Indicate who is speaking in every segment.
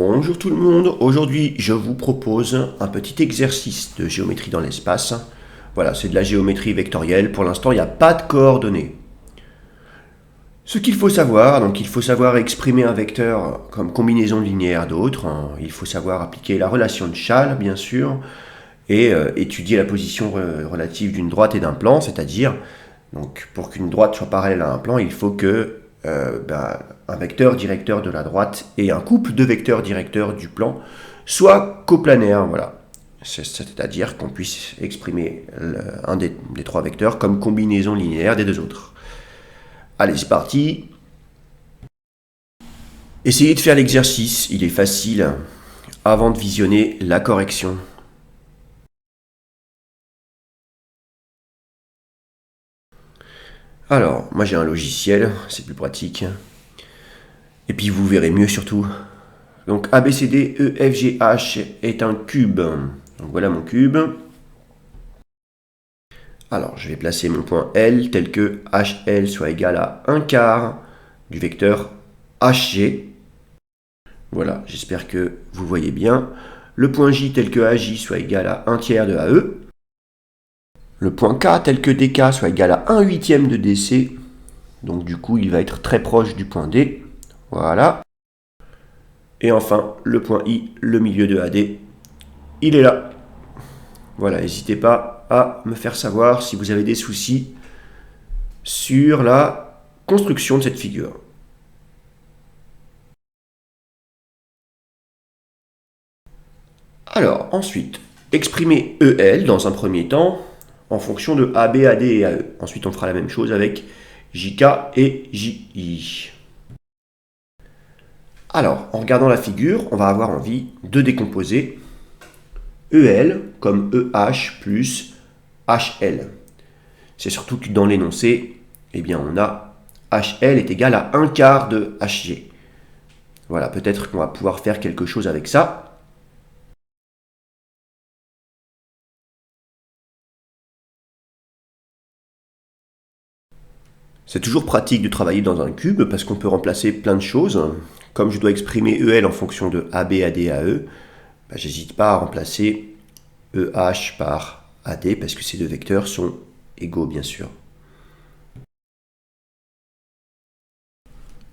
Speaker 1: Bonjour tout le monde, aujourd'hui je vous propose un petit exercice de géométrie dans l'espace. Voilà, c'est de la géométrie vectorielle, pour l'instant il n'y a pas de coordonnées. Ce qu'il faut savoir, donc il faut savoir exprimer un vecteur comme combinaison linéaire d'autres, il faut savoir appliquer la relation de Schall bien sûr, et étudier la position relative d'une droite et d'un plan, c'est-à-dire, donc pour qu'une droite soit parallèle à un plan, il faut que un vecteur directeur de la droite et un couple de vecteurs directeurs du plan soient coplanaires. Voilà. C'est-à-dire qu'on puisse exprimer un des trois vecteurs comme combinaison linéaire des deux autres. Allez, c'est parti. Essayez de faire l'exercice, il est facile, avant de visionner la correction. Alors, moi j'ai un logiciel, c'est plus pratique. Et puis vous verrez mieux surtout. Donc ABCD, EFGH est un cube. Donc voilà mon cube. Alors je vais placer mon point L tel que HL soit égal à 1 quart du vecteur HG. Voilà, j'espère que vous voyez bien. Le point J tel que AJ soit égal à 1 tiers de AE. Le point K tel que DK soit égal à 1 huitième de DC. Donc du coup il va être très proche du point D. Voilà. Et enfin, le point I, le milieu de AD, il est là. Voilà, n'hésitez pas à me faire savoir si vous avez des soucis sur la construction de cette figure. Alors, ensuite, exprimer EL dans un premier temps en fonction de AB, AD et AE. Ensuite, on fera la même chose avec JK et JI. Alors, en regardant la figure, on va avoir envie de décomposer EL comme EH plus HL. C'est surtout que dans l'énoncé, eh bien, on a HL est égal à 1 quart de HG. Voilà, peut-être qu'on va pouvoir faire quelque chose avec ça. C'est toujours pratique de travailler dans un cube parce qu'on peut remplacer plein de choses. Comme je dois exprimer EL en fonction de AB, AD, AE, j'hésite pas à remplacer EH par AD parce que ces deux vecteurs sont égaux bien sûr.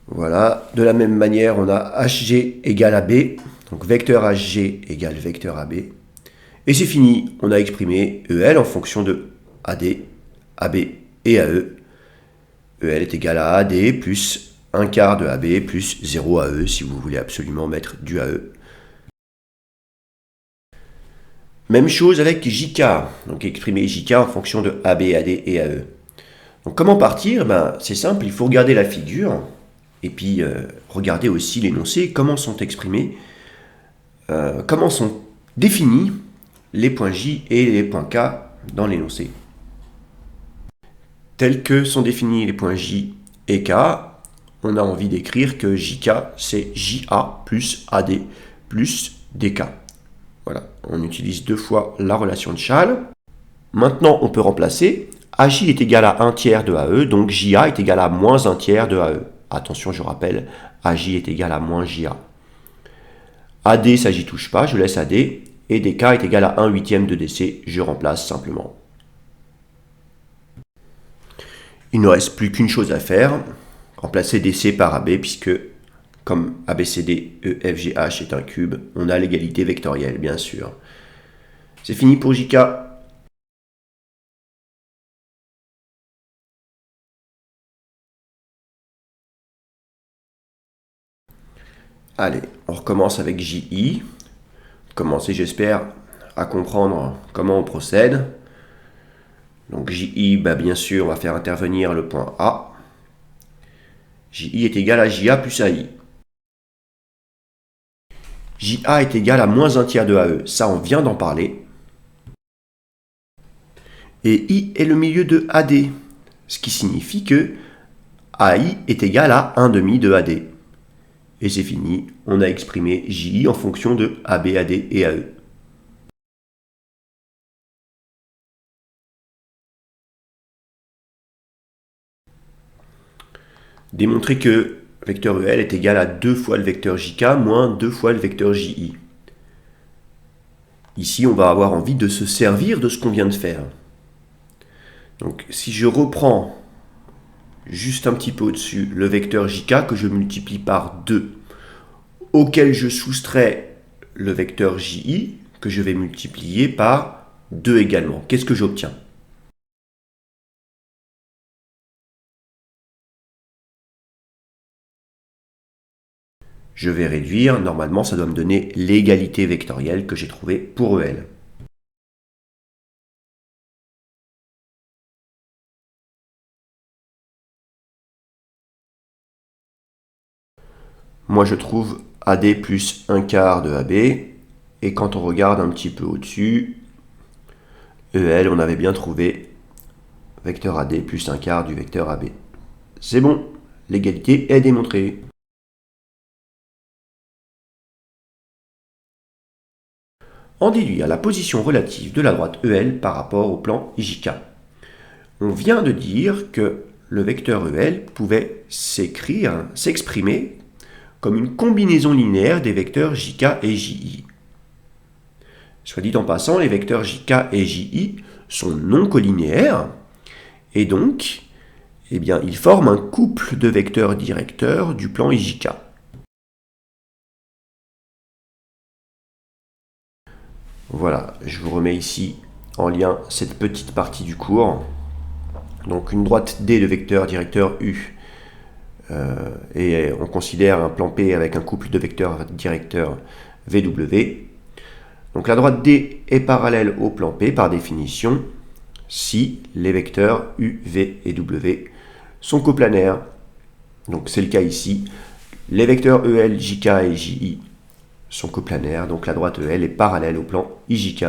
Speaker 1: Voilà, de la même manière, on a HG égale AB, donc vecteur HG égale vecteur AB. Et c'est fini, on a exprimé EL en fonction de AD, AB et AE. EL est égal à AD plus 1 quart de AB plus 0 AE si vous voulez absolument mettre du AE. Même chose avec JK, donc exprimer JK en fonction de AB, AD et AE. Donc comment partir? C'est simple, il faut regarder la figure et puis regarder aussi l'énoncé, comment sont exprimés, comment sont définis les points J et les points K dans l'énoncé. Tels que sont définis les points J et K, on a envie d'écrire que JK c'est JA plus AD plus DK. Voilà, on utilise deux fois la relation de Schall. Maintenant, on peut remplacer. AJ est égal à 1 tiers de AE, donc JA est égal à moins 1 tiers de AE. Attention, je rappelle, AJ est égal à moins JA. AD, ça j'y touche pas, je laisse AD. Et DK est égal à 1 huitième de DC, je remplace simplement. Il ne reste plus qu'une chose à faire, remplacer DC par AB, puisque comme ABCD, EFGH est un cube, on a l'égalité vectorielle, bien sûr. C'est fini pour JK. Allez, on recommence avec JI. Commencez, j'espère, à comprendre comment on procède. Donc JI, bien sûr, on va faire intervenir le point A. JI est égal à JA plus AI. JA est égal à moins 1 tiers de AE. Ça, on vient d'en parler. Et I est le milieu de AD. Ce qui signifie que AI est égal à 1 demi de AD. Et c'est fini, on a exprimé JI en fonction de AB, AD et AE. Démontrer que vecteur EL est égal à 2 fois le vecteur JK moins 2 fois le vecteur JI. Ici, on va avoir envie de se servir de ce qu'on vient de faire. Donc, si je reprends juste un petit peu au-dessus le vecteur JK que je multiplie par 2, auquel je soustrais le vecteur JI que je vais multiplier par 2 également. Qu'est-ce que j'obtiens? Je vais réduire, normalement ça doit me donner l'égalité vectorielle que j'ai trouvée pour EL. Moi je trouve AD plus 1/4 de AB, et quand on regarde un petit peu au-dessus, EL, on avait bien trouvé vecteur AD plus 1/4 du vecteur AB. C'est bon, l'égalité est démontrée. On déduit la position relative de la droite EL par rapport au plan IJK. On vient de dire que le vecteur EL pouvait s'exprimer comme une combinaison linéaire des vecteurs JK et JI. Soit dit en passant, les vecteurs JK et JI sont non collinéaires, et donc, eh bien, ils forment un couple de vecteurs directeurs du plan IJK. Voilà, je vous remets ici en lien cette petite partie du cours. Donc une droite D de vecteur directeur U, et on considère un plan P avec un couple de vecteurs directeurs VW. Donc la droite D est parallèle au plan P par définition si les vecteurs U, V et W sont coplanaires. Donc c'est le cas ici. Les vecteurs EL, JK et JI sont coplanaires, donc la droite EL est parallèle au plan IJK